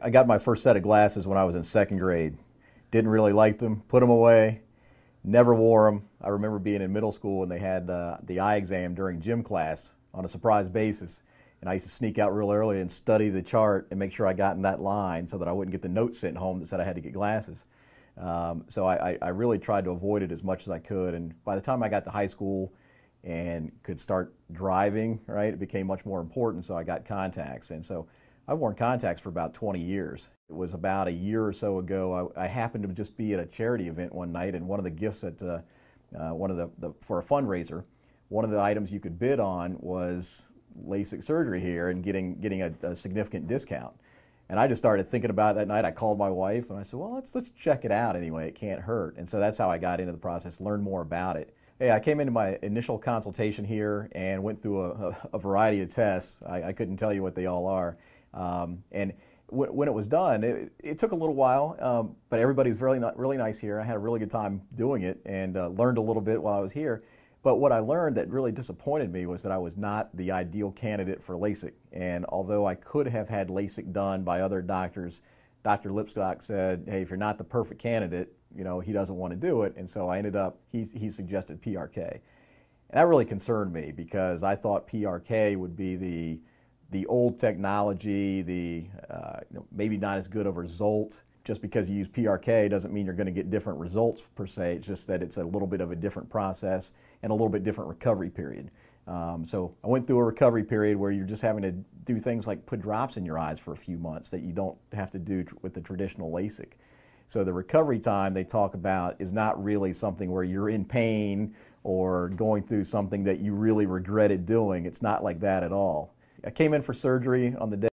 I got my first set of glasses when I was in second grade. Didn't really like them, put them away, never wore them. I remember being in middle school and they had the eye exam during gym class on a surprise basis. And I used to sneak out real early and study the chart and make sure I got in that line so that I wouldn't get the note sent home that said I had to get glasses. So I really tried to avoid it as much as I could. And by the time I got to high school and could start driving, right, it became much more important. So I got contacts. And so I've worn contacts for about 20 years. It was about a year or so ago. I happened to just be at a charity event one night, and one of the gifts at for a fundraiser, one of the items you could bid on was Lasik surgery here and getting a significant discount. And I just started thinking about it that night. I called my wife and I said, well, let's check it out anyway. It can't hurt. And so that's how I got into the process, learned more about it. Hey, I came into my initial consultation here and went through a variety of tests. I couldn't tell you what they all are. And when it was done, it took a little while, but everybody was really nice here. I had a really good time doing it and learned a little bit while I was here. But what I learned that really disappointed me was that I was not the ideal candidate for LASIK. And although I could have had LASIK done by other doctors, Dr. Lipstock said, hey, if you're not the perfect candidate, you know, he doesn't want to do it. And so I ended up, he suggested PRK. And that really concerned me because I thought PRK would be the old technology, maybe not as good of a result. Just because you use PRK doesn't mean you're going to get different results per se. It's just that it's a little bit of a different process and a little bit different recovery period. So I went through a recovery period where you're just having to do things like put drops in your eyes for a few months that you don't have to do with the traditional LASIK. So the recovery time they talk about is not really something where you're in pain or going through something that you really regretted doing. It's not like that at all. I came in for surgery on the day